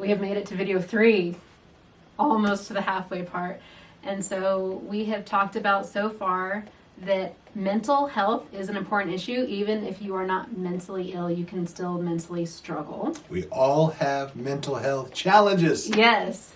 we have made it to video 3, almost to the halfway part. And so we have talked about so far that mental health is an important issue. Even if you are not mentally ill, you can still mentally struggle. We all have mental health challenges. Yes.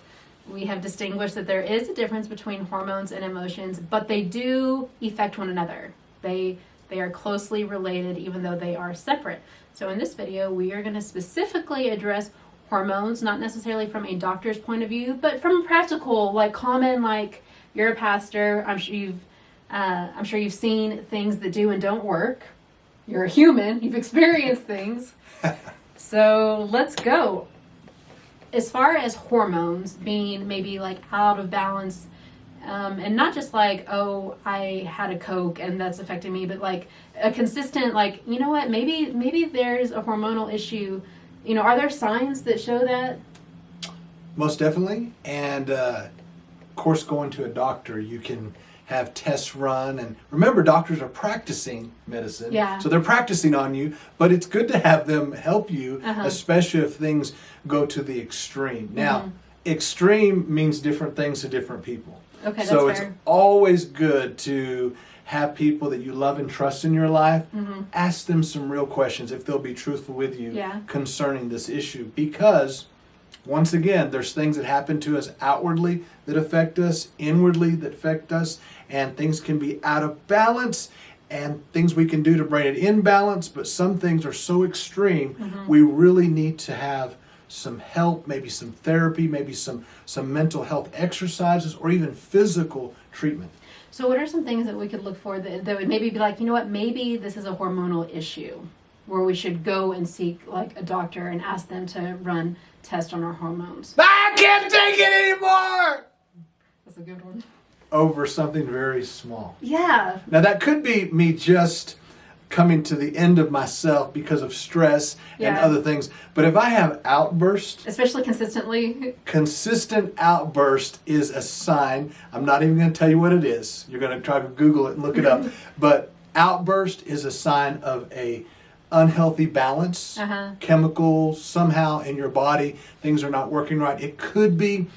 We have distinguished that there is a difference between hormones and emotions, but they do affect one another. They are closely related, even though they are separate. So in this video, we are going to specifically address hormones, not necessarily from a doctor's point of view, but from practical, like common, like you're a pastor. I'm sure you've seen things that do and don't work. You're a human. You've experienced things. So let's go. As far as hormones being maybe like out of balance, and not just like, oh, I had a Coke and that's affecting me, but like a consistent, like, you know what, maybe there's a hormonal issue. You know, are there signs that show that? Most definitely. And of course, going to a doctor, you can have tests run. And remember, doctors are practicing medicine. Yeah. So they're practicing on you, but it's good to have them help you, especially if things go to the extreme. Now, extreme means different things to different people. Okay, that's so fair. It's always good to have people that you love and trust in your life. Ask them some real questions if they'll be truthful with you concerning this issue. Because, once again, there's things that happen to us outwardly that affect us, inwardly that affect us, and things can be out of balance and things we can do to bring it in balance, but some things are so extreme, we really need to have some help, maybe some therapy, maybe some mental health exercises, or even physical treatment. So what are some things that we could look for that would maybe be like, you know what, maybe this is a hormonal issue where we should go and seek like a doctor and ask them to run tests on our hormones? I can't take it anymore! That's a good one. Over something very small. Yeah. Now that could be me just coming to the end of myself because of stress and other things. But if I have outbursts, especially consistent outburst is a sign. I'm not even going to tell you what it is. You're going to try to Google it and look it up. But outburst is a sign of a unhealthy balance, chemical somehow in your body. Things are not working right. It could be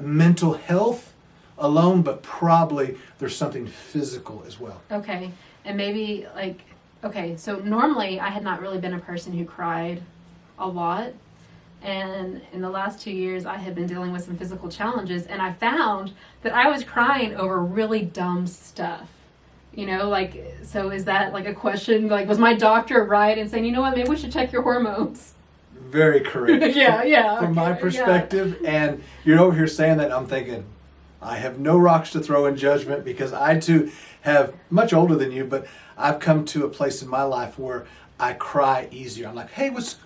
mental health alone, but probably there's something physical as well. Okay. And maybe like, okay, so normally I had not really been a person who cried a lot. And in the last 2 years, I had been dealing with some physical challenges. And I found that I was crying over really dumb stuff. You know, like, so is that like a question? Like, was my doctor right in saying, you know what, maybe we should check your hormones? Very correct. Yeah. From my perspective, and you're over here saying that, I'm thinking, I have no rocks to throw in judgment because I too have, much older than you, but I've come to a place in my life where I cry easier. I'm like, hey, what's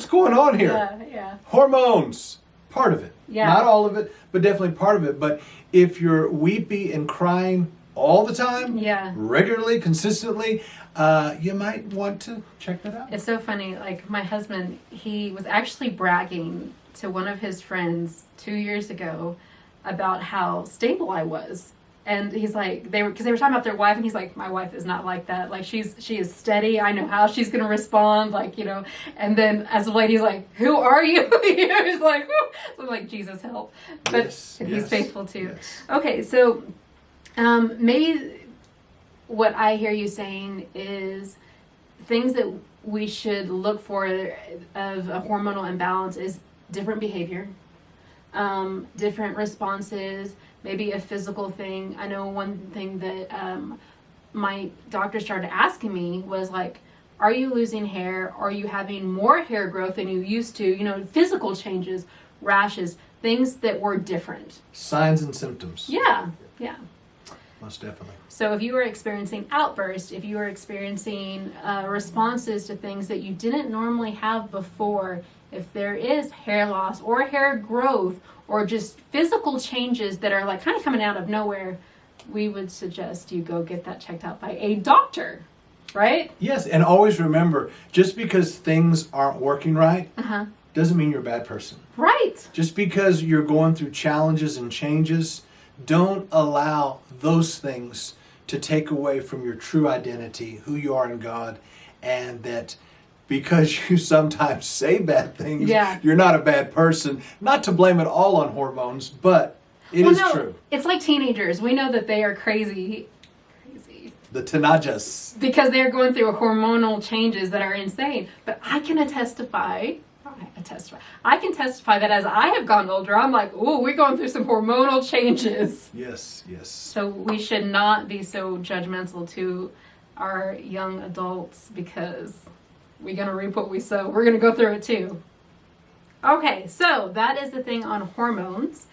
going on here? Yeah. Hormones, part of it. Yeah. Not all of it, but definitely part of it. But if you're weepy and crying all the time, regularly, consistently, you might want to check that out. It's so funny. Like my husband, he was actually bragging to one of his friends 2 years ago about how stable I was. And he's like, because they were talking about their wife, and he's like, my wife is not like that. Like she is steady. I know how she's going to respond. Like, you know, and then as a lady, he's like, who are you? He's like, so I'm like, Jesus help. But he's faithful too. Yes. Okay. So, maybe what I hear you saying is things that we should look for of a hormonal imbalance is different behavior, different responses, maybe a physical thing. I know one thing that my doctor started asking me was like, are you losing hair? Are you having more hair growth than you used to? You know, physical changes, rashes, things that were different. Signs and symptoms. Yeah. Most definitely. So if you were experiencing outbursts, if you were experiencing responses to things that you didn't normally have before, if there is hair loss or hair growth or just physical changes that are like kind of coming out of nowhere, we would suggest you go get that checked out by a doctor, right? Yes, and always remember, just because things aren't working right doesn't mean you're a bad person. Right. Just because you're going through challenges and changes, don't allow those things to take away from your true identity, who you are in God, and that because you sometimes say bad things, Yeah. you're not a bad person. Not to blame it all on hormones, but it is true. It's like teenagers. We know that they are crazy. The teenagers. Because they're going through hormonal changes that are insane. But I can testify that as I have gotten older, I'm like, ooh, we're going through some hormonal changes. Yes, yes. So we should not be so judgmental to our young adults because we're going to reap what we sow. We're going to go through it too. Okay, so that is the thing on hormones.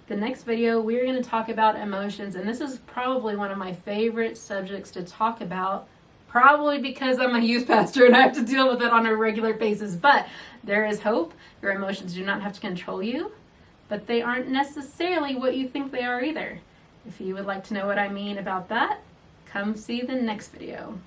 The next video, we're going to talk about emotions, and this is probably one of my favorite subjects to talk about, probably because I'm a youth pastor and I have to deal with it on a regular basis. But there is hope. Your emotions do not have to control you, but they aren't necessarily what you think they are either. If you would like to know what I mean about that, come see the next video.